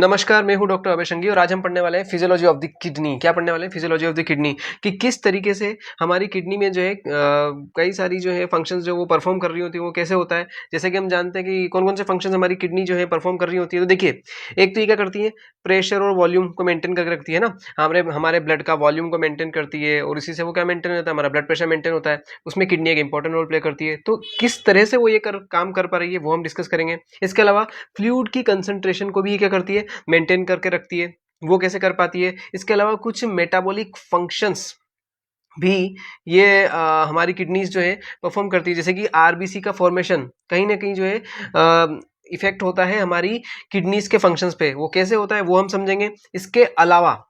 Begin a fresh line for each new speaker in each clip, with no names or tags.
नमस्कार, मैं हूं डॉक्टर अभय संघी और आज हम पढ़ने वाले हैं फिजियोलॉजी ऑफ द किडनी। क्या पढ़ने वाले हैं? फिजियोलॉजी ऑफ द किडनी कि किस तरीके से हमारी किडनी में जो है कई सारी जो है फंक्शंस जो वो परफॉर्म कर रही होती है, वो कैसे होता है। जैसे कि हम जानते हैं कि कौन कौन से फंक्शंस हमारी किडनी जो है परफॉर्म कर रही होती है। तो देखिए, एक तो ये क्या करती है, प्रेशर और वॉल्यूम को मेंटेन करके रखती है ना, हमारे हमारे ब्लड का वॉल्यूम को मेंटेन करती है और इसी से वो क्या मेंटेन होता है, हमारा ब्लड प्रेशर मेंटेन होता है। उसमें किडनी एक इंपॉर्टेंट रोल प्ले करती है। तो किस तरह से वो ये काम कर पा रही है वो हम डिस्कस करेंगे। इसके अलावा फ्लूइड की कंसंट्रेशन को भी क्या करती है, मेंटेन करके रखती है। वो कैसे कर पाती है? इसके अलावा कुछ मेटाबॉलिक फंक्शंस भी ये हमारी किडनीज जो है परफॉर्म करती है। जैसे कि आरबीसी का फॉर्मेशन कहीं ना कहीं जो है इफेक्ट होता है हमारी किडनीज के फंक्शंस पे। वो कैसे होता है वो हम समझेंगे। इसके अलावा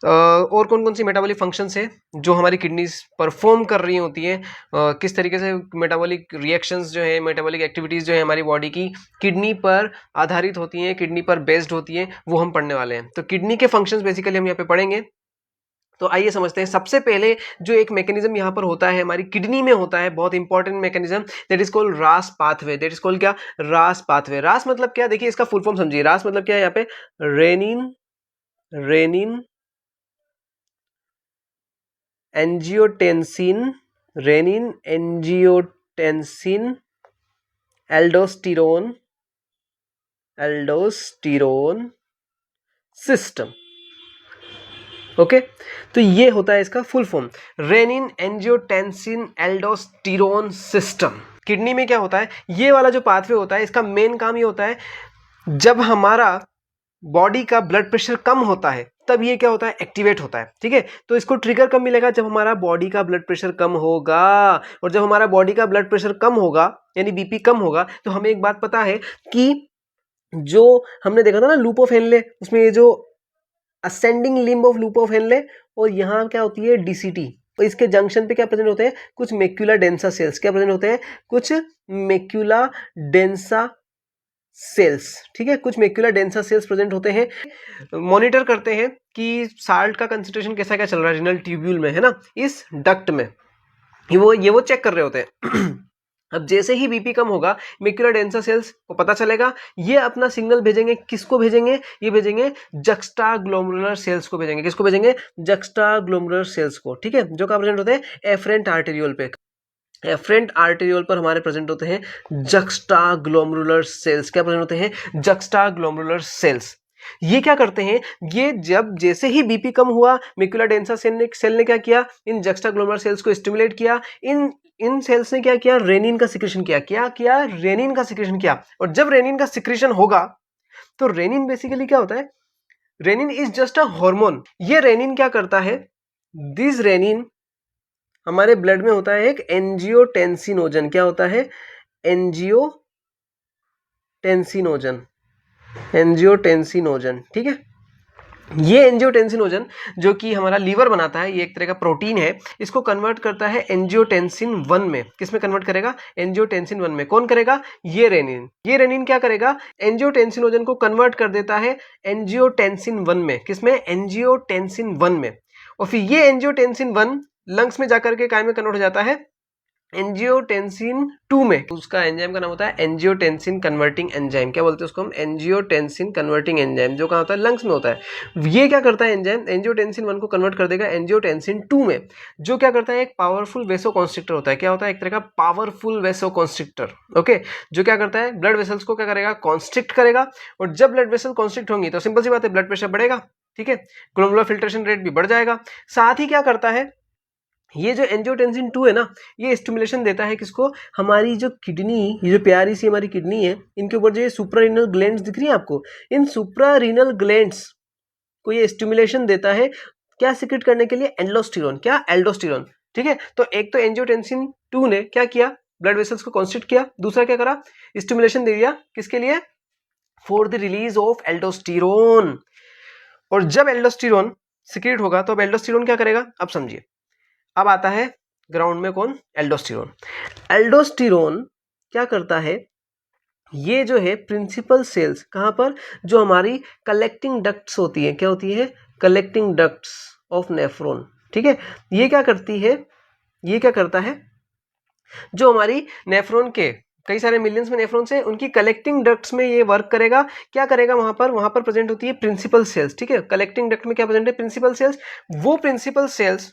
और कौन कौन सी मेटाबॉलिक फंक्शंस है जो हमारी किडनीज परफॉर्म कर रही होती हैं, किस तरीके से मेटाबॉलिक रिएक्शंस जो है, मेटाबॉलिक एक्टिविटीज जो है हमारी बॉडी की किडनी पर आधारित होती हैं, किडनी पर बेस्ड होती हैं, वो हम पढ़ने वाले हैं। तो किडनी के फंक्शंस बेसिकली हम यहाँ पे पढ़ेंगे। तो आइए समझते हैं। सबसे पहले जो एक मैकेनिज्म यहाँ पर होता है हमारी किडनी में होता है, बहुत important mechanism, that is called रास पाथवे। दैट इज कॉल्ड क्या? रास पाथवे। रास मतलब क्या? देखिए इसका फुल फॉर्म समझिए। रास मतलब क्या है? यहाँ पे renin renin angiotensin, renin angiotensin aldosterone system. Okay, तो ये होता है इसका full form, renin angiotensin aldosterone system. Kidney में क्या होता है, ये वाला जो पाथवे होता है, इसका मेन काम ये होता है, जब हमारा बॉडी का ब्लड प्रेशर कम होता है तब ये क्या होता है, एक्टिवेट होता है। ठीक है, तो इसको ट्रिगर कब मिलेगा? जब हमारा बॉडी का ब्लड प्रेशर कम होगा। और जब हमारा बॉडी का ब्लड प्रेशर कम होगा यानी बीपी कम होगा, तो हमें एक बात पता है कि जो हमने देखा था ना लूप ऑफ हेनले, उसमें ये जो ascending limb of loop of Henle, और यहाँ क्या होती है, डीसीटी। तो इसके जंक्शन पे क्या प्रेजेंट होते हैं? कुछ मैक्यूला डेंसा सेल्स। क्या प्रेजेंट होते हैं? कुछ मैक्यूला डेंसा सेल्स। ठीक है, कुछ मैक्यूला डेंसा सेल्स प्रेजेंट होते हैं। मॉनिटर करते हैं कि साल्ट का कंसंट्रेशन कैसा क्या चल रहा है रीनल ट्यूब्यूल में, है ना, इस डक्ट में। ये वो चेक कर रहे होते हैं। अब जैसे ही बीपी कम होगा, मैक्यूला डेंसा सेल्स को पता चलेगा, ये अपना सिग्नल भेजेंगे। किसको भेजेंगे? ये भेजेंगे जक्स्टाग्लोमेरुलर सेल्स को भेजेंगे। किसको भेजेंगे? जक्स्टाग्लोमेरुलर सेल्स को। ठीक है, जो कहाँ प्रेजेंट होते हैं? एफरेंट आर्टेरियोल पे। एफरेंट आर्टेरियोल पर हमारे प्रेजेंट होते हैं जक्स्टाग्लोमेरुलर सेल्स। क्या प्रेजेंट होते हैं? Juxtaglomerular cells. ये क्या करते हैं, ये जब जैसे ही बीपी कम हुआ, मैक्यूला डेंसा सेल ने क्या किया, इन जक्स्टाग्लोमेरुलर सेल्स को स्टिमुलेट किया। इन सेल्स ने क्या किया? रेनिन का सिक्रेशन किया। क्या किया? रेनिन का सिक्रेशन किया। और जब रेनिन का सिक्रेशन होगा, तो रेनिन बेसिकली क्या होता है? Renin is just a hormone. ये रेनिन क्या करता है? दिस रेनिन हमारे ब्लड में होता है एक एंजियोटेंसिनोजन। क्या होता है? एंजियोटेंसिनोजन। ठीक है, ये एंजियोटेंसिनोजन जो कि हमारा लीवर बनाता है, ये एक तरह का प्रोटीन है, इसको कन्वर्ट करता है एंजियोटेंसिन 1 में। किसमें कन्वर्ट करेगा? एंजियोटेंसिन 1 में। कौन करेगा? ये रेनिन क्या करेगा? एंजियोटेंसिनोजन को कन्वर्ट कर देता है एंजियोटेंसिन 1 में। किसमें? एंजियोटेंसिन 1 में। और फिर ये एंजियोटेंसिन 1 लंग्स में जाकर के काय में कन्वर्ट हो जाता है? एंजियोटेंसिन 2 में। उसका एंजाइम का नाम होता है एंजियोटेंसिन कन्वर्टिंग एंजाइम। क्या बोलते हैं उसको हम? एंजियोटेंसिन कन्वर्टिंग एंजाइम, जो कहाँ होता है? लंग्स में होता है। ये क्या करता है एंजाइम? एंजियोटेंसिन 1 को कन्वर्ट कर देगा एंजियोटेंसिन 2 में, जो क्या करता है? एक पावरफुल वेसोकॉन्स्ट्रिक्टर होता है। क्या होता है? एक तरह का पावरफुल वेसोकॉन्स्ट्रिक्टर। ओके, जो क्या करता है? ब्लड वेसल्स को क्या करेगा? कॉन्स्ट्रिक्ट करेगा। और जब ब्लड वेसल कॉन्स्ट्रिक्ट होंगी तो सिंपल सी बात है, ब्लड प्रेशर बढ़ेगा। ठीक है, ग्लोमेरुलर फिल्ट्रेशन रेट भी बढ़ जाएगा। साथ ही क्या करता है, ये जो एंजियोटेंसिन 2 है ना, ये स्टिमुलेशन देता है किसको? हमारी जो किडनी, ये जो प्यारी सी हमारी किडनी है, इनके ऊपर जो ये सुप्रारीनल ग्लैंड्स दिख रही है आपको, इन सुप्रारीनल ग्लैंड्स को ये स्टिमुलेशन देता है क्या सिक्रेट करने के लिए? एल्डोस्टेरोन। क्या? एल्डोस्टेरोन। ठीक है, तो एक तो एंजियोटेंसिन 2 ने क्या किया? ब्लड वेसल्स को कॉन्स्ट्रिक्ट किया। दूसरा क्या करा? स्टिमुलेशन दे दिया। किसके लिए? For the release of aldosterone. और जब एल्डोस्टेरोन सिक्रेट होगा तो अब एल्डोस्टेरोन क्या करेगा? अब समझिए। अब आता है ग्राउंड में कौन? एल्डोस्टेरोन। एल्डोस्टेरोन क्या करता है, ये जो है प्रिंसिपल सेल्स, कहां पर? जो हमारी कलेक्टिंग डक्ट्स होती है। क्या होती है? Collecting ducts of nephron. ठीक है, ये क्या करती है, ये क्या करता है, जो हमारी नेफ्रॉन के कई सारे मिलियंस में नेफ्रॉन्स है, उनकी कलेक्टिंग डक्ट्स में ये वर्क करेगा। क्या करेगा वहां पर प्रेजेंट होती है प्रिंसिपल सेल्स, ठीक है। कलेक्टिंग डक्ट में क्या प्रेजेंट है, प्रिंसिपल सेल्स। वो प्रिंसिपल सेल्स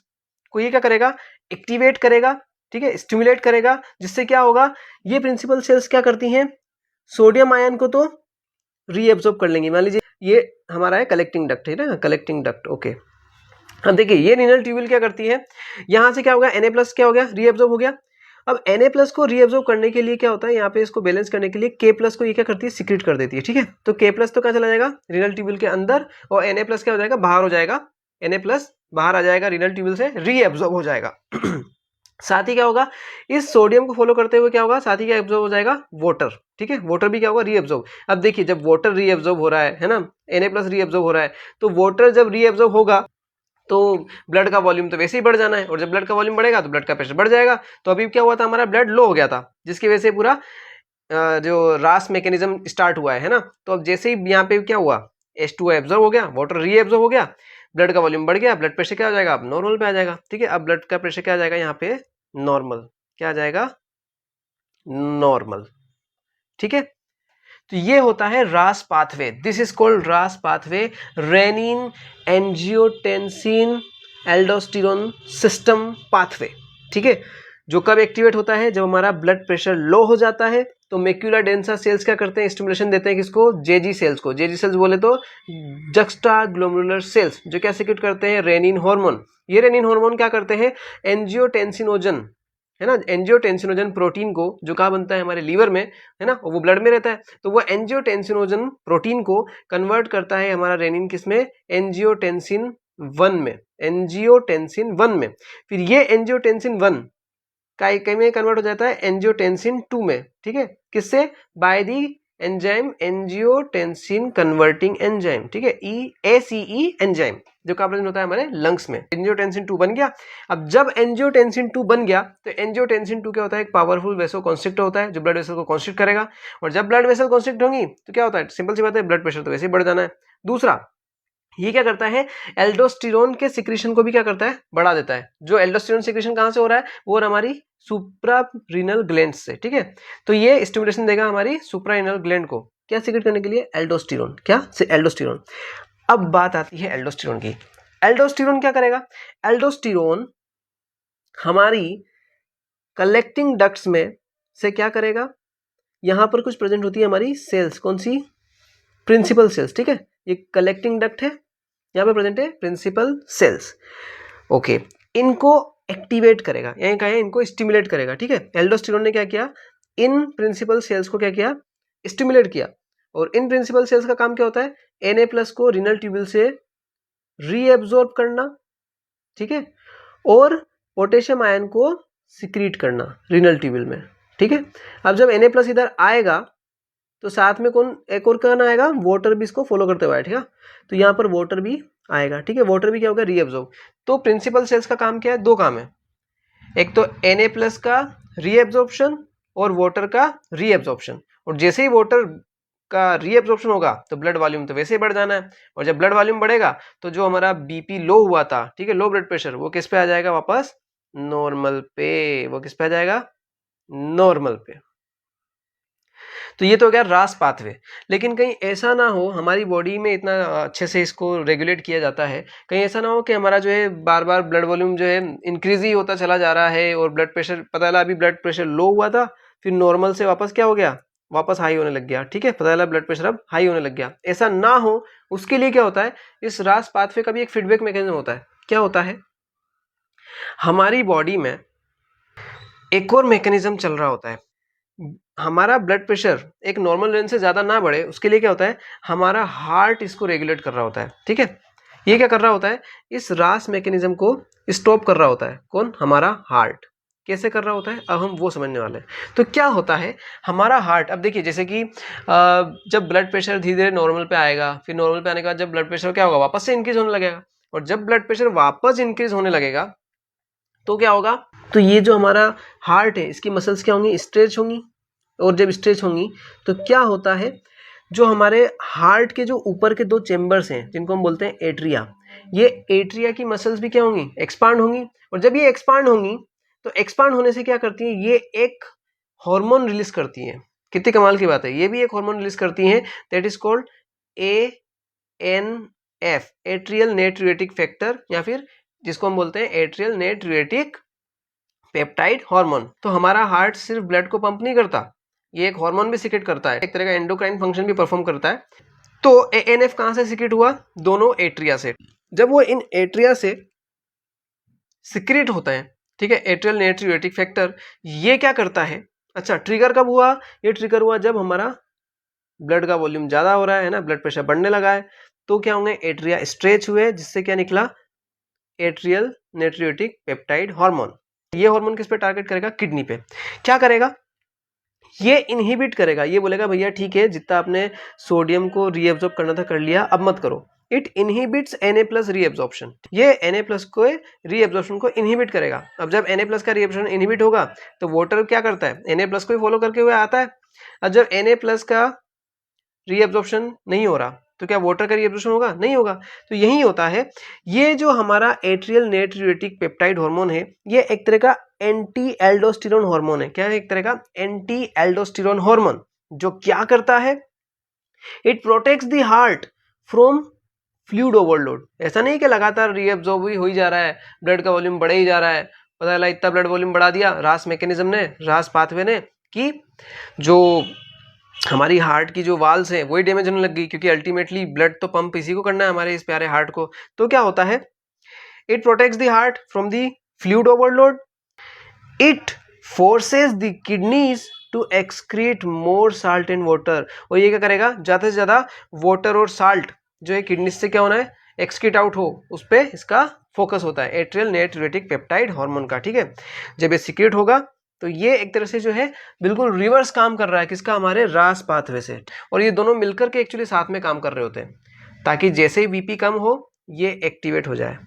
को ये क्या करेगा, एक्टिवेट करेगा, ठीक है, स्टिमुलेट करेगा, जिससे क्या होगा, ये प्रिंसिपल सेल्स क्या करती हैं, सोडियम आयन को तो रीएब्जॉर्ब कर लेंगे। मान लीजिए ये हमारा है कलेक्टिंग डक्ट, है ना, कलेक्टिंग डक्ट, ओके। अब देखिए ये रीनल ट्यूब्यूल क्या करती है, यहां से क्या होगा, Na+ क्या हो गया, रीएब्जॉर्ब हो गया। अब Na+ को रीएब्जॉर्ब करने के लिए क्या होता है, यहाँ पे इसको बैलेंस करने के लिए K+ को ये क्या करती है, सीक्रेट कर देती है, ठीक है। तो K+ तो क्या चला जाएगा रीनल ट्यूब्यूल के अंदर, और Na+ क्या हो जाएगा, बाहर हो जाएगा। Na+ बाहर आ जाएगा रीनल ट्यूब्यूल से, रीएब्जॉर्ब हो जाएगा। साथ ही क्या होगा, इस सोडियम को फॉलो करते हुए क्या होगा, साथ ही क्या एब्जॉर्ब हो जाएगा, वाटर, ठीक है। वाटर भी क्या होगा, रीएब्जॉर्ब। अब देखिए जब वाटर रीएब्जॉर्ब हो रहा है ना, Na+ रीएब्जॉर्ब हो रहा है, तो वाटर जब रीएब्जॉर्ब होगा तो ब्लड का वॉल्यूम तो वैसे ही बढ़ जाना है, और जब ब्लड का वॉल्यूम बढ़ेगा तो ब्लड का प्रेशर बढ़ जाएगा। तो अभी क्या हुआ था, हमारा ब्लड लो हो गया था, जिसकी वजह से पूरा जो रास मैकेनिज्म स्टार्ट हुआ है ना। तो अब जैसे ही यहाँ पे क्या हुआ, H2O एब्जॉर्ब हो गया, वाटर रीएब्जॉर्ब हो गया, ब्लड का वॉल्यूम बढ़ गया, ब्लड प्रेशर क्या हो जाएगा, अब नॉर्मल पे आ जाएगा, ठीक है। अब ब्लड का प्रेशर क्या आ जाएगा, यहाँ पे नॉर्मल, क्या आ जाएगा, नॉर्मल, ठीक है। तो ये होता है रास पाथवे, दिस इज कॉल्ड रास pathway, renin angiotensin aldosterone system pathway, ठीक है। जो कब एक्टिवेट होता है, जब हमारा ब्लड प्रेशर लो हो जाता है, तो मैक्यूला डेंसा सेल्स क्या करते हैं, स्टिमुलेशन देते हैं किसको, जेजी सेल्स को। जेजी सेल्स बोले तो जक्स्टा ग्लोमेरुलर सेल्स, जो क्या सिक्रेट करते हैं, रेनिन हार्मोन। ये रेनिन हार्मोन क्या करते हैं, एंजियोटेंसिनोजन, है ना, एंजियोटेंसिनोजन प्रोटीन को, जो कहाँ बनता है, हमारे लीवर में, है ना, वो ब्लड में रहता है, तो वो एंजियोटेंसिनोजन प्रोटीन को कन्वर्ट करता है हमारा रेनिन किसमें, एंजियोटेंसिन 1 में, एंजियोटेंसिन 1 में। फिर ये एंजियोटेंसिन 1 कई में कन्वर्ट हो जाता है एंजियोटेंसिन 2 में, ठीक है। किससे, by the enzyme angiotensin converting enzyme, ठीक है, ACE एंजाइम, जो का प्रेजेंट होता है हमारे लंग्स में। एंजियोटेंसिन 2 बन गया। अब जब एंजियोटेंसिन 2 बन गया, तो एंजियोटेंसिन 2 क्या होता है, एक पावरफुल वेसो कॉन्स्ट्रिक्टर होता है, जो ब्लड वेसल को कॉन्स्ट्रिक्ट करेगा। और जब ब्लड वेसल कॉन्स्ट्रिक्ट होंगी तो क्या होता है, सिंपल सी बात है, ब्लड प्रेशर तो वैसे ही बढ़ जाना है। दूसरा, ये क्या करता है, एल्डोस्टेरोन के सिक्रीशन को भी क्या करता है, बढ़ा देता है। जो एल्डोस्टेरोन सिक्रीशन कहां से हो रहा है, वो हमारी सुप्रारीनल ग्लैंड से, ठीक है। तो ये स्टिमुलेशन देगा हमारी सुप्रारीनल ग्लैंड को, क्या सिक्रेट करने के लिए, एल्डोस्टेरोन, क्या, एल्डोस्टेरोन। अब बात आती है एल्डोस्टेरोन की। एल्डोस्टेरोन क्या करेगा, एल्डोस्टेरोन हमारी कलेक्टिंग डक्ट्स में से क्या करेगा, यहां पर कुछ प्रेजेंट होती है हमारी सेल्स, कौन सी, प्रिंसिपल सेल्स, ठीक है। ये कलेक्टिंग डक्ट है, यहाँ पे प्रेजेंट है प्रिंसिपल सेल्स, ओके। इनको एक्टिवेट करेगा, यहीं कहा है, इनको स्टिमुलेट करेगा, ठीक है। एल्डोस्टेरोन ने क्या किया, इन प्रिंसिपल सेल्स को क्या किया, स्टिमुलेट किया। और इन प्रिंसिपल सेल्स का काम क्या होता है, Na+ को रीनल ट्यूब्यूल से रीएब्जॉर्ब करना, ठीक है, और पोटेशियम आयन को सिक्रीट करना रीनल ट्यूब्यूल में, ठीक है। अब जब Na+ इधर आएगा, तो साथ में कौन, एक और कौन आएगा, वाटर भी इसको फॉलो करते हुए आएगा, ठीक है। तो यहाँ पर वाटर भी आएगा, ठीक है। वाटर भी क्या होगा, रीएब्जॉर्ब। तो प्रिंसिपल सेल्स का काम क्या है, दो काम है, एक तो Na+ का रीएब्जॉर्प्शन और वाटर का रीएब्जॉर्प्शन। और जैसे ही वाटर का रीएब्जॉर्प्शन होगा तो ब्लड वॉल्यूम तो वैसे ही बढ़ जाना है, और जब ब्लड वॉल्यूम बढ़ेगा तो जो हमारा बीपी लो हुआ था, ठीक है, लो ब्लड प्रेशर, वो किस पे आ जाएगा, वापस नॉर्मल पे, वो किस पे आ जाएगा, नॉर्मल पे। तो ये तो हो गया रास पाथवे। लेकिन कहीं ऐसा ना हो, हमारी बॉडी में इतना अच्छे से इसको रेगुलेट किया जाता है, कहीं ऐसा ना हो कि हमारा जो है बार बार ब्लड वॉल्यूम जो है इंक्रीज ही होता चला जा रहा है, और ब्लड प्रेशर, पता चला अभी ब्लड प्रेशर लो हुआ था, फिर नॉर्मल से वापस क्या हो गया, वापस हाई होने लग गया, ठीक है, पता चला ब्लड प्रेशर अब हाई होने लग गया। ऐसा ना हो, उसके लिए क्या होता है, इस रास पाथवे का भी एक फीडबैक मैकेनिज्म होता है। क्या होता है, हमारी बॉडी में एक और मैकेनिज्म चल रहा होता है। हमारा ब्लड प्रेशर एक नॉर्मल रेंज से ज्यादा ना बढ़े, उसके लिए क्या होता है, हमारा हार्ट इसको रेगुलेट कर रहा होता है, ठीक है। ये क्या कर रहा होता है, इस रास मैकेनिज्म को स्टॉप कर रहा होता है, कौन, हमारा हार्ट। कैसे कर रहा होता है, अब हम वो समझने वाले हैं। तो क्या होता है हमारा हार्ट, अब देखिए जैसे कि जब ब्लड प्रेशर धीरे धीरे नॉर्मल पे आएगा, फिर नॉर्मल पे आने के बाद जब ब्लड प्रेशर क्या होगा, वापस से इंक्रीज होने लगेगा। और जब ब्लड प्रेशर वापस इंक्रीज होने लगेगा तो क्या होगा, तो ये जो हमारा हार्ट है, इसकी मसल्स क्या होंगी, स्ट्रेच होंगी। और जब स्ट्रेच होंगी तो क्या होता है, जो हमारे हार्ट के जो ऊपर के दो चेंबर्स हैं, जिनको हम बोलते हैं एट्रिया, ये एट्रिया की मसल्स भी क्या होंगी, एक्सपांड होंगी। और जब ये एक्सपांड होंगी, तो एक्सपांड होने से क्या करती हैं, ये एक हार्मोन रिलीज करती हैं। कितनी कमाल की बात है, ये भी एक हार्मोन रिलीज करती हैं, that is called ANF, atrial natriuretic factor, या फिर जिसको हम बोलते हैं एट्रियल नेट्रियोटिक पेप्टाइड हार्मोन। तो हमारा हार्ट सिर्फ ब्लड को पंप नहीं करता, ये एक हार्मोन भी सिक्रेट करता है, एक तरह का एंडोक्राइन फंक्शन भी परफॉर्म करता है। तो ANF कहां से सिक्रेट हुआ? दोनों एट्रिया से। जब वो इन एट्रिया से सिक्रेट होता है, ठीक है, एट्रियल नेट्रियोटिक फैक्टर, ये क्या करता है? अच्छा, ट्रिगर कब हुआ? ये ट्रिगर हुआ जब हमारा ब्लड का वॉल्यूम ज्यादा हो रहा है ना, ब्लड प्रेशर बढ़ने लगा है, तो क्या होंगे? एट्रिया स्ट्रेच हुए, जिससे क्या निकला? Atrial natriuretic peptide hormone. ये हार्मोन किस पे टारगेट करेगा? किडनी पे। क्या करेगा? ये इनहिबिट करेगा, ये बोलेगा भैया ठीक है, जितना आपने सोडियम को रीएब्जॉर्ब करना था कर लिया, अब मत करो। इट इनहिबिट्स Na+ रीएब्जॉर्प्शन, ये Na+ को रीएब्जॉर्प्शन को इनहिबिट करेगा। अब जब Na+ का रीएब्जॉर्प्शन इनहिबिट होगा तो वाटर क्या करता है? Na+ को ही फॉलो करके हुए आता है। अब जब Na+ का रीएब्जॉर्प्शन नहीं हो रहा तो क्या वाटर का रीएब्जॉर्प्शन होगा? नहीं होगा। तो यही होता है, ये जो हमारा एट्रियल नेट्रियोटिक पेप्टाइड हार्मोन है, ये एक तरह का एंटी एल्डोस्टेरोन हार्मोन है। क्या है? एक तरह का एंटी एल्डोस्टेरोन हार्मोन, जो क्या करता है? It protects the heart from fluid overload. ऐसा नहीं कि लगातार रीएब्जॉर्ब ही हो ही जा रहा है, ब्लड का वॉल्यूम बढ़े ही जा रहा है, पता चला इतना ब्लड वॉल्यूम बढ़ा दिया रास मैकेनिज्म ने, रास पाथवे ने, कि जो हमारी हार्ट की जो वाल्स हैं वही डैमेज होने लग गई, क्योंकि अल्टीमेटली ब्लड तो पंप इसी को करना है, हमारे इस प्यारे हार्ट को। तो क्या होता है? It protects the heart from the fluid overload, it forces the kidneys to excrete more salt and water. और ये क्या करेगा? ज्यादा से ज्यादा वाटर और साल्ट जो है किडनी से क्या होना है? एक्सक्रीट आउट हो, उस पर इसका फोकस होता है, एट्रियल नेट्रियोटिक पेप्टाइड हार्मोन का। ठीक है, जब ये सीक्रेट होगा तो ये एक तरह से जो है बिल्कुल रिवर्स काम कर रहा है, किसका? हमारे रास पाथवे से। और ये दोनों मिलकर के एक्चुअली साथ में काम कर रहे होते हैं, ताकि जैसे ही बीपी कम हो ये एक्टिवेट हो जाए।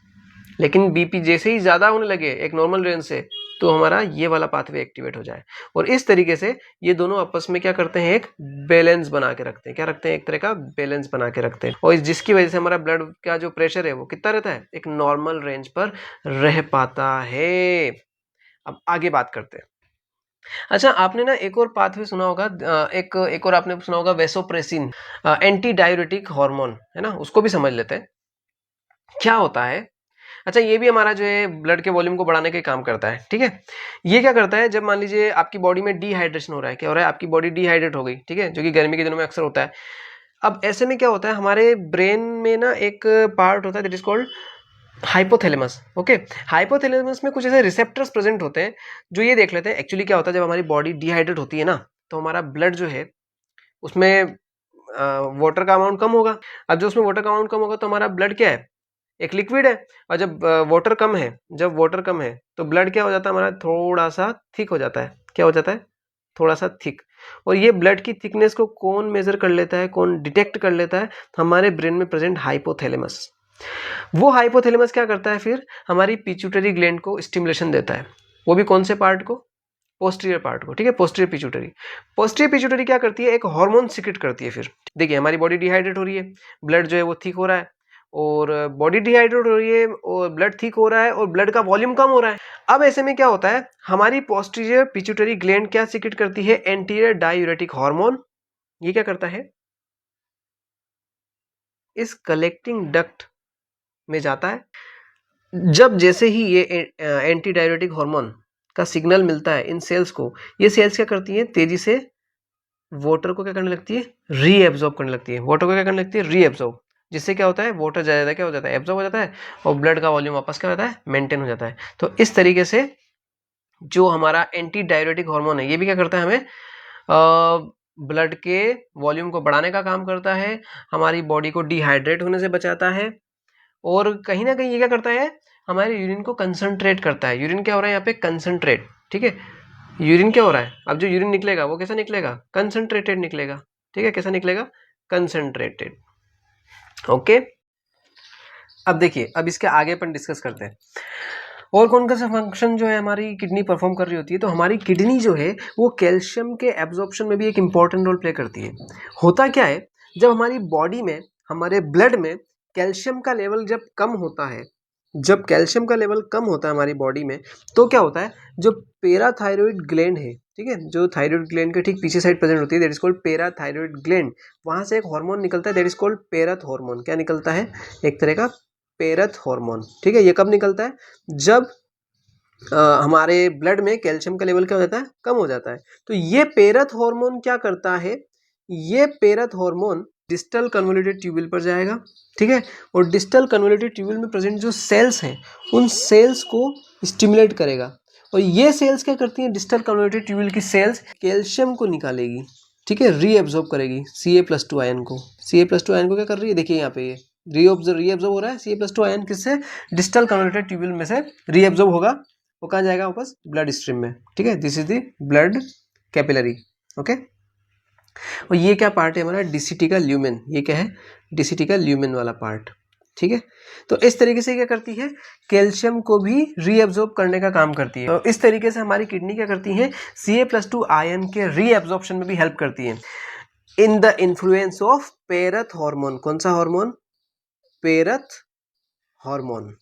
लेकिन बीपी जैसे ही ज्यादा होने लगे एक नॉर्मल रेंज से, तो हमारा ये वाला पाथवे एक्टिवेट हो जाए। और इस तरीके से ये दोनों आपस में क्या करते हैं? एक बैलेंस बना के रखते हैं। क्या रखते हैं? एक तरह का बैलेंस बना के रखते हैं, और जिसकी वजह से हमारा ब्लड का जो प्रेशर है वो कितना रहता है? एक नॉर्मल रेंज पर रह पाता है। अब आगे बात करते हैं। अच्छा, आपने ना एक और पाथवे सुना होगा, एक और आपने सुना होगा वैसोप्रेसिन, एंटी डाययूरेटिक हार्मोन है ना, उसको भी समझ लेते हैं क्या होता है। अच्छा, ये भी हमारा जो है ब्लड के वॉल्यूम को बढ़ाने का काम करता है। ठीक है, ये क्या करता है? जब मान लीजिए आपकी बॉडी में डिहाइड्रेशन हो रहा है, क्या हो रहा है? आपकी बॉडी डिहाइड्रेट हो गई, ठीक है, जो कि गर्मी के दिनों में अक्सर होता है। अब ऐसे में क्या होता है? हमारे ब्रेन में ना एक पार्ट होता है that is called hypothalamus. Okay, hypothalamus में कुछ ऐसे रिसेप्टर्स प्रेजेंट होते हैं जो ये देख लेते हैं एक्चुअली क्या होता है। जब हमारी बॉडी डिहाइड्रेट होती है ना, तो हमारा ब्लड जो है उसमें वाटर का अमाउंट कम होगा। अब जो उसमें वाटर का अमाउंट कम होगा तो हमारा ब्लड क्या है? एक लिक्विड है। और जब वाटर कम है, जब वाटर कम है तो ब्लड क्या हो जाता है? हमारा थोड़ा सा थिक हो जाता है। क्या हो जाता है? थोड़ा सा थिक। और ये ब्लड की थिकनेस को कौन मेजर कर लेता है, कौन डिटेक्ट कर लेता है? हमारे ब्रेन में प्रेजेंट हाइपोथैलेमस। वो हाइपोथैलेमस क्या करता है फिर? हमारी पिट्यूटरी ग्लैंड को स्टिमुलेशन देता है। वो भी कौन से पार्ट को? पोस्टीरियर पार्ट को। ठीक है, पोस्टीरियर पिट्यूटरी। पोस्टीरियर पिट्यूटरी क्या करती है? एक हार्मोन सिक्रेट करती है। फिर देखिए, हमारी बॉडी डिहाइड्रेट हो रही है, ब्लड जो है वो थिक हो रहा है, और बॉडी डिहाइड्रेट हो रही है और ब्लड थिक हो रहा है और ब्लड का वॉल्यूम कम हो रहा है। अब ऐसे में क्या होता है? हमारी पोस्टीरियर पिट्यूटरी ग्लैंड क्या सिक्रेट करती है? Anterior diuretic hormone. ये क्या करता है? इस कलेक्टिंग डक्ट में जाता है। जब जैसे ही ये एंटी डायूरेटिक हार्मोन का सिग्नल मिलता है इन सेल्स को, ये सेल्स क्या करती हैं? तेजी से वाटर को क्या करने लगती है? रीएब्जॉर्ब करने लगती है। वाटर को क्या करने लगती है? रीएब्जॉर्ब। जिससे क्या होता है? वाटर ज्यादा क्या हो जाता है? एब्जॉर्ब हो जाता है, और ब्लड का वॉल्यूम वापस क्या हो जाता है? मेंटेन हो जाता है। तो इस तरीके से जो हमारा एंटी डायूरेटिक हार्मोन है, ये भी क्या करता है? हमें ब्लड के वॉल्यूम को बढ़ाने का काम करता है, हमारी बॉडी को डिहाइड्रेट होने से बचाता है, और कहीं ना कहीं ये क्या करता है? हमारे यूरिन को कंसंट्रेट करता है। यूरिन क्या हो रहा है यहाँ पे? कंसंट्रेट। ठीक है, यूरिन क्या हो रहा है? अब जो यूरिन निकलेगा वो कैसा निकलेगा? कंसंट्रेटेड निकलेगा। ठीक है, कैसा निकलेगा? कंसंट्रेटेड। ओके, अब देखिए, अब इसके आगे अपन डिस्कस करते हैं और कौन सा फंक्शन जो है हमारी किडनी परफॉर्म कर रही होती है। तो हमारी किडनी जो है वो कैल्शियम के एब्जॉर्प्शन में भी एक इंपॉर्टेंट रोल प्ले करती है। होता क्या है? जब हमारी बॉडी में, हमारे ब्लड में कैल्शियम का लेवल जब कम होता है, जब कैल्शियम का लेवल कम होता है हमारी बॉडी में तो क्या होता है, जो पैराथायरॉइड ग्लैंड है, ठीक है, जो थायराइड ग्लैंड के ठीक पीछे साइड प्रेजेंट होती है, that is called parathyroid gland, वहां से एक हार्मोन निकलता है, दैट इज कॉल्ड पेरथ हार्मोन। क्या निकलता है, एक तरह का पेरथ हार्मोन, ठीक है। ये कब निकलता है, जब हमारे ब्लड में कैल्शियम का लेवल क्या हो जाता है, कम हो जाता है। तो ये पेरथ हार्मोन क्या करता है, ये पेरथ हार्मोन डिस्टल कन्वोल्यूटेड ट्यूबुल पर जाएगा, ठीक है, और डिस्टल कन्वोल्यूटेड ट्यूबुल में प्रेजेंट जो सेल्स हैं उन सेल्स को स्टिमुलेट करेगा, और ये सेल्स क्या करती हैं, डिस्टल कन्वोल्यूटेड ट्यूबुल की सेल्स कैल्शियम को निकालेगी, ठीक है, रीएब्जॉर्ब करेगी Ca+2 आयन को। Ca+2 आयन को क्या कर रही है, देखिए यहाँ पे ये रीएब्जॉर्ब हो रहा है, Ca+2 आयन किससे, डिस्टल कन्वोल्यूटेड ट्यूबुल में से रीएब्जॉर्ब होगा, वो कहाँ जाएगा, वापस ब्लड स्ट्रीम में, ठीक है। This is the blood capillary, okay. और ये क्या पार्ट है हमारा, डीसीटी का ल्यूमेन, ये क्या है, डीसीटी का ल्यूमेन वाला पार्ट, ठीक है। तो इस तरीके से क्या करती है, कैल्शियम को भी रीएब्जॉर्ब करने का काम करती है। तो इस तरीके से हमारी किडनी क्या करती है, Ca+2 आयन के रीएब्जॉर्प्शन में भी हेल्प करती है in the influence of parathormone. कौन सा हार्मोन, पेरथ हार्मोन,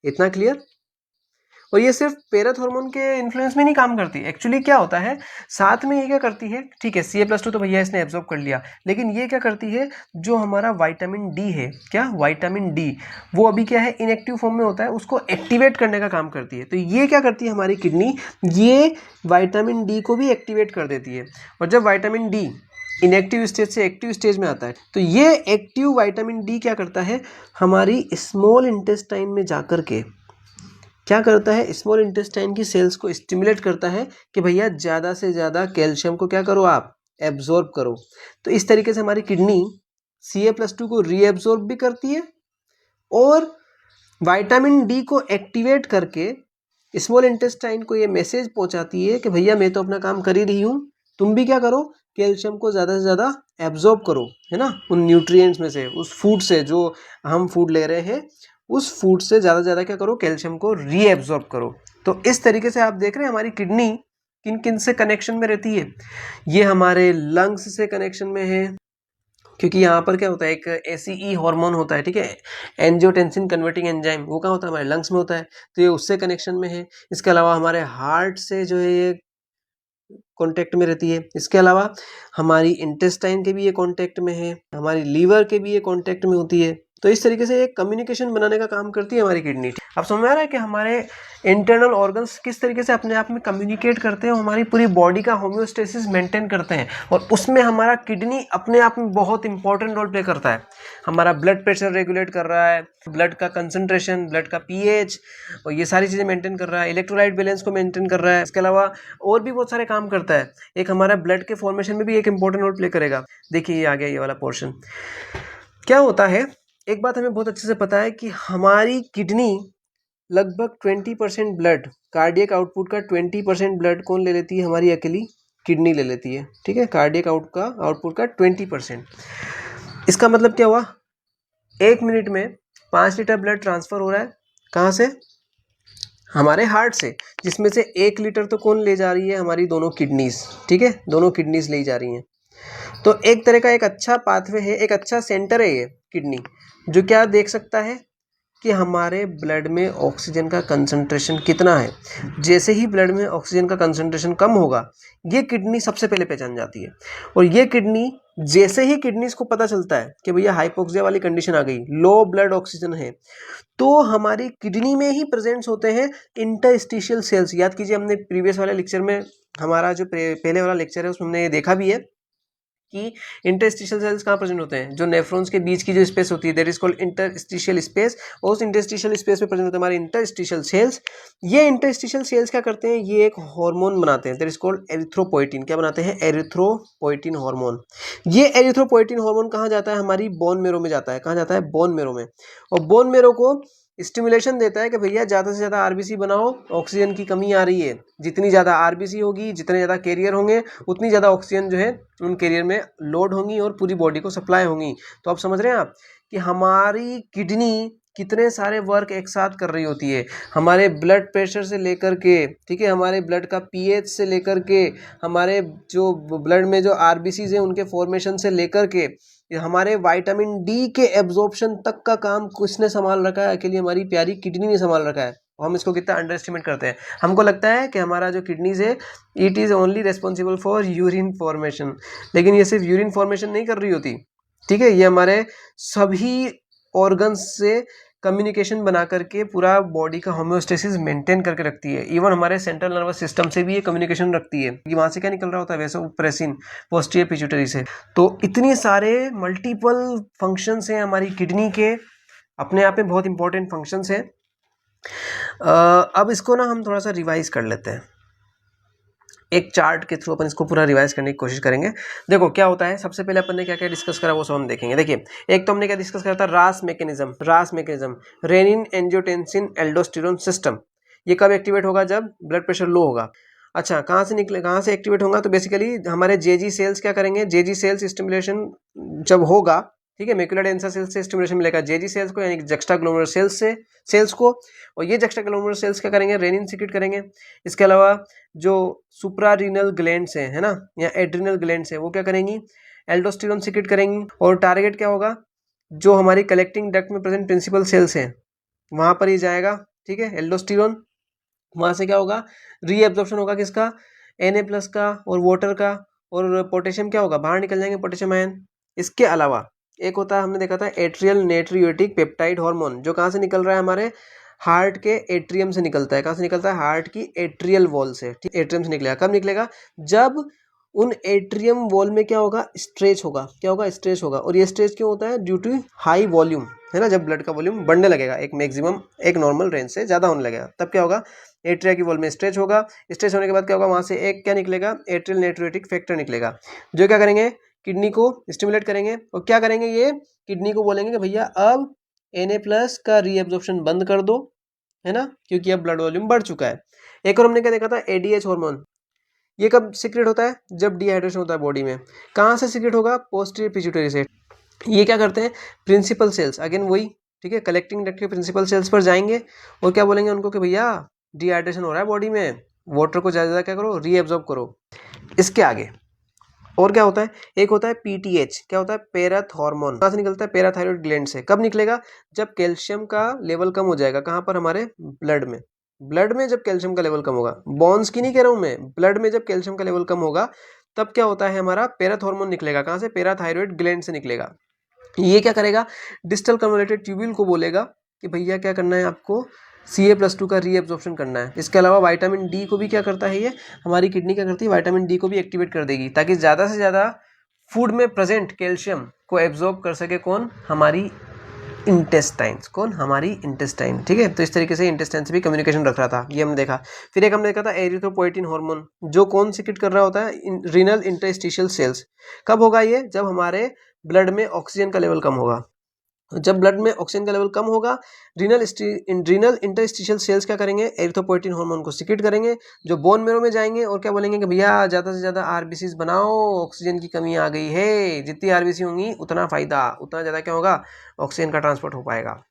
इतना क्लियर। और ये सिर्फ पेरथ हार्मोन के इन्फ्लुएंस में नहीं काम करती, एक्चुअली क्या होता है, साथ में ये क्या करती है, ठीक है, Ca+2 तो भैया इसने एब्जॉर्ब कर लिया, लेकिन ये क्या करती है, जो हमारा विटामिन डी है, क्या विटामिन डी, वो अभी क्या है, इनएक्टिव फॉर्म में होता है, उसको एक्टिवेट करने का काम करती है। तो ये क्या करती है हमारी किडनी, ये विटामिन डी को भी एक्टिवेट कर देती है। और जब विटामिन डी इनएक्टिव स्टेज से एक्टिव स्टेज में आता है, तो ये एक्टिव विटामिन डी क्या करता है, हमारी स्मॉल इंटेस्टाइन में जाकर के क्या करता है, स्मॉल इंटेस्टाइन की सेल्स को स्टिमुलेट करता है कि भैया ज़्यादा से ज़्यादा कैल्शियम को क्या करो, आप एब्जॉर्ब करो। तो इस तरीके से हमारी किडनी Ca+2 को रीएब्जॉर्ब भी करती है और विटामिन डी को एक्टिवेट करके स्मॉल इंटेस्टाइन को ये मैसेज पहुंचाती है कि भैया मैं तो अपना काम कर ही रही हूँ, तुम भी क्या करो, कैल्शियम को ज़्यादा से ज़्यादा एब्जॉर्ब करो, है ना, उन न्यूट्रिएंट्स में से, उस फूड से जो हम फूड ले रहे हैं, उस फूड से ज़्यादा से ज़्यादा क्या करो, कैल्शियम को रीएब्जॉर्ब करो। तो इस तरीके से आप देख रहे हैं हमारी किडनी किन किन से कनेक्शन में रहती है। ये हमारे लंग्स से कनेक्शन में है, क्योंकि यहाँ पर क्या होता है, एक ACE हार्मोन होता है, ठीक है, एंजियोटेंसिन कन्वर्टिंग एंजाइम, वो कहाँ होता है, हमारे लंग्स में होता है, तो ये उससे कनेक्शन में है। इसके अलावा हमारे हार्ट से जो है ये कॉन्टेक्ट में रहती है। इसके अलावा हमारी इंटेस्टाइन के भी ये कॉन्टेक्ट में है, हमारी लीवर के भी ये कॉन्टेक्ट में होती है। तो इस तरीके से एक कम्युनिकेशन बनाने का काम करती है हमारी किडनी। अब समझ में आ रहा है कि हमारे इंटरनल ऑर्गन्स किस तरीके से अपने आप में कम्युनिकेट करते हैं, हमारी पूरी बॉडी का होम्योस्टेसिस मेंटेन करते हैं, और उसमें हमारा किडनी अपने आप में बहुत इंपॉर्टेंट रोल प्ले करता है। हमारा ब्लड प्रेशर रेगुलेट कर रहा है, ब्लड का कंसंट्रेशन, ब्लड का pH, और ये सारी चीज़ें मेंटेन कर रहा है, इलेक्ट्रोलाइट बैलेंस को मेंटेन कर रहा है। इसके अलावा और भी बहुत सारे काम करता है। एक हमारा ब्लड के फॉर्मेशन में भी एक इंपॉर्टेंट रोल प्ले करेगा। देखिए ये आ गया ये वाला पोर्शन। क्या होता है, एक बात हमें बहुत अच्छे से पता है कि हमारी किडनी लगभग 20% ब्लड, कार्डियक आउटपुट का 20% ब्लड कौन ले लेती है, हमारी अकेली किडनी ले लेती है, ठीक है, कार्डियक आउटपुट का 20%। इसका मतलब क्या हुआ, 1 मिनट में 5 लीटर ब्लड ट्रांसफर हो रहा है, कहाँ से, हमारे हार्ट से, जिसमें से 1 लीटर तो कौन ले जा रही है, हमारी दोनों किडनीज, ठीक है, दोनों किडनीज ले जा रही हैं। तो एक तरह का एक अच्छा पाथवे है, एक अच्छा सेंटर है ये किडनी, जो क्या देख सकता है कि हमारे ब्लड में ऑक्सीजन का कंसंट्रेशन कितना है। जैसे ही ब्लड में ऑक्सीजन का कंसंट्रेशन कम होगा, ये किडनी सबसे पहले पहचान जाती है। और ये किडनी, जैसे ही किडनीज को पता चलता है कि भैया हाइपोक्सिया वाली कंडीशन आ गई, लो ब्लड ऑक्सीजन है, तो हमारी किडनी में ही प्रेजेंट्स होते हैं इंटरस्टिशियल सेल्स। याद कीजिए, हमने प्रीवियस वाले लेक्चर में, हमारा जो पहले वाला लेक्चर है उसमें हमने ये देखा भी है कि इंटरस्टिशियल सेल्स कहाँ प्रेजेंट होते हैं, जो नेफ्रॉन्स के बीच की जो स्पेस होती है, that is called interstitial space. और उस इंटरस्टिशियल स्पेस में प्रेजेंट होते हैं हमारे इंटरस्टिशियल सेल्स। ये इंटरस्टिशियल सेल्स क्या करते हैं, ये एक हार्मोन बनाते हैं, दैट इज कॉल्ड एरिथ्रोपोइटिन। क्या बनाते हैं, एरिथ्रोपोइटिन हार्मोन। ये एरिथ्रोपोइटिन हार्मोन कहाँ जाता है, हमारी बोन मेरो में जाता है। कहाँ जाता है, बोन मेरो में। और बोन मेरो को स्टिमुलेशन देता है कि भैया ज़्यादा से ज़्यादा आरबीसी बनाओ, ऑक्सीजन की कमी आ रही है। जितनी ज़्यादा आरबीसी होगी, जितने ज़्यादा कैरियर होंगे, उतनी ज़्यादा ऑक्सीजन जो है उन कैरियर में लोड होंगी और पूरी बॉडी को सप्लाई होंगी। तो आप समझ रहे हैं आप कि हमारी किडनी कितने सारे वर्क एक साथ कर रही होती है, हमारे ब्लड प्रेशर से लेकर के, ठीक है, हमारे ब्लड का पीएच से लेकर के, हमारे जो ब्लड में जो आरबीसीज हैं उनके फॉर्मेशन से लेकर के, हमारे विटामिन डी के एब्जॉर्प्शन तक का काम किसने संभाल रखा है? अकेली हमारी प्यारी किडनी ने संभाल रखा है। हम इसको कितना अंडर एस्टिमेट करते हैं। हमको लगता है कि हमारा जो किडनीज है it is only responsible for urine formation, लेकिन ये सिर्फ यूरिन फॉर्मेशन नहीं कर रही होती, ठीक है, ये हमारे सभी ऑर्गन्स से कम्युनिकेशन बना करके पूरा बॉडी का होम्योस्टेसिस मेंटेन करके रखती है। इवन हमारे सेंट्रल नर्वस सिस्टम से भी ये कम्युनिकेशन रखती है कि वहाँ से क्या निकल रहा होता है, वैसोप्रेसिन पोस्टीरियर पिट्यूटरी से। तो इतने सारे मल्टीपल फंक्शंस हैं हमारी किडनी के, अपने आप में बहुत इंपॉर्टेंट फंक्शंस हैं। अब इसको ना हम थोड़ा सा रिवाइज कर लेते हैं, एक चार्ट के थ्रू अपन इसको पूरा रिवाइज करने की कोशिश करेंगे। देखो क्या होता है, सबसे पहले अपन ने क्या क्या डिस्कस करा वो सब हम देखेंगे। देखिए, एक तो हमने क्या डिस्कस करा था, रास mechanism, renin angiotensin aldosterone system. ये कब एक्टिवेट होगा? जब ब्लड प्रेशर लो होगा। अच्छा, कहाँ से एक्टिवेट होगा? तो बेसिकली हमारे जेजी सेल्स क्या करेंगे, जेजी सेल्स स्टिमुलेशन जब होगा, ठीक है, मैक्युलर डेंसा सेल्स से स्टिमुलेशन मिलेगा जेजी सेल्स को, यानी जक्स्टाग्लोमेरुलर सेल्स को, और ये जक्स्टाग्लोमेरुलर सेल्स क्या करेंगे, रेनिन सिक्रेट करेंगे। इसके अलावा जो सुप्रारीनल ग्लैंड्स हैं, है ना, या एड्रिनल ग्लैंड्स हैं, वो क्या करेंगी, एल्डोस्टेरोन सिक्रेट करेंगी। और टारगेट क्या होगा, जो हमारी कलेक्टिंग डक्ट में प्रेजेंट प्रिंसिपल सेल्स हैं वहां पर ही जाएगा, ठीक है, एल्डोस्टेरोन। वहां से क्या होगा, रीएब्जॉर्प्शन होगा किसका, Na+ का और वाटर का, और पोटेशियम क्या होगा, बाहर निकल जाएंगे पोटेशियम आयन। इसके अलावा एक होता है, हमने देखा था एट्रियल नेट्रियोटिक पेप्टाइड हार्मोन, जो कहाँ से निकल रहा है, हमारे हार्ट के एट्रियम से निकलता है। कहाँ से निकलता है, हार्ट की एट्रियल वॉल से, ठीक, एट्रियम से निकलेगा। कब निकलेगा, जब उन एट्रियम वॉल में क्या होगा, स्ट्रेच होगा। क्या होगा, स्ट्रेच होगा। और ये स्ट्रेच क्यों होता है, ड्यू टू हाई वॉल्यूम, है ना, जब ब्लड का वॉल्यूम बढ़ने लगेगा, एक मैक्सिमम, एक नॉर्मल रेंज से ज़्यादा होने लगेगा, तब क्या होगा, एट्रिया की वॉल में स्ट्रेच होगा। स्ट्रेच होने के बाद क्या होगा, वहाँ से एक क्या निकलेगा, एट्रियल नेट्रियोटिक फैक्टर निकलेगा, जो क्या करेंगे, किडनी को स्टिमुलेट करेंगे। और क्या करेंगे, ये किडनी को बोलेंगे कि भैया अब Na+ का रीएब्जॉर्प्शन बंद कर दो, है ना, क्योंकि अब ब्लड वॉल्यूम बढ़ चुका है। एक और हमने क्या देखा था, ADH हार्मोन। ये कब सीक्रेट होता है, जब डिहाइड्रेशन होता है बॉडी में। कहाँ से सीक्रेट होगा, पोस्टीरियर पिट्यूटरी से। ये क्या करते हैं, प्रिंसिपल सेल्स, अगेन वही, ठीक है, कलेक्टिंग डक्ट के प्रिंसिपल सेल्स पर जाएंगे और क्या बोलेंगे उनको कि भैया डिहाइड्रेशन हो रहा है बॉडी में, वाटर को ज़्यादा क्या करो, रीएब्जॉर्ब करो। इसके आगे और क्या होता है, एक होता है PTH, क्या होता है, पेराथ हार्मोन। कहाँ से निकलता है, पैराथायरॉइड ग्लैंड से। कब निकलेगा, जब कैल्शियम का लेवल कम हो जाएगा। कहाँ पर, हमारे ब्लड में। ब्लड में जब कैल्शियम का लेवल कम होगा, बोन्स की नहीं कह रहा हूँ मैं, ब्लड में जब कैल्शियम का लेवल कम होगा, तब क्या होता है, हमारा पेराथ हार्मोन निकलेगा। कहाँ से, पैराथायरॉइड ग्लैंड से निकलेगा। ये क्या करेगा, डिस्टल कन्वोल्यूटेड ट्यूब्यूल को बोलेगा कि भैया क्या करना है आपको, Ca+2 का रीएब्जॉर्प्शन करना है। इसके अलावा विटामिन डी को भी क्या करता है, ये हमारी किडनी क्या करती है, विटामिन डी को भी एक्टिवेट कर देगी, ताकि ज़्यादा से ज़्यादा फूड में प्रेजेंट कैल्शियम को एब्जॉर्ब कर सके कौन, हमारी इंटेस्टाइन्स। कौन, हमारी इंटेस्टाइन, ठीक है। तो इस तरीके से इंटेस्टाइन से भी कम्युनिकेशन रख रहा था, ये हमने देखा। फिर एक हमने देखा था एरिथ्रोपोइटिन हार्मोन, जो कौन सीक्रेट कर रहा होता है, रीनल इंटरस्टिशियल सेल्स। कब होगा ये, जब हमारे ब्लड में ऑक्सीजन का लेवल कम होगा। जब ब्लड में ऑक्सीजन का लेवल कम होगा, रीनल इंटरस्टिशियल सेल्स क्या करेंगे, एरिथ्रोपोइटिन हार्मोन को सीक्रेट करेंगे, जो बोन मेरो में जाएंगे और क्या बोलेंगे कि भैया ज़्यादा से ज़्यादा आरबीसीज बनाओ, ऑक्सीजन की कमी आ गई है, जितनी आरबीसी होंगी उतना फायदा, उतना ज़्यादा क्या होगा, ऑक्सीजन का ट्रांसपोर्ट हो पाएगा।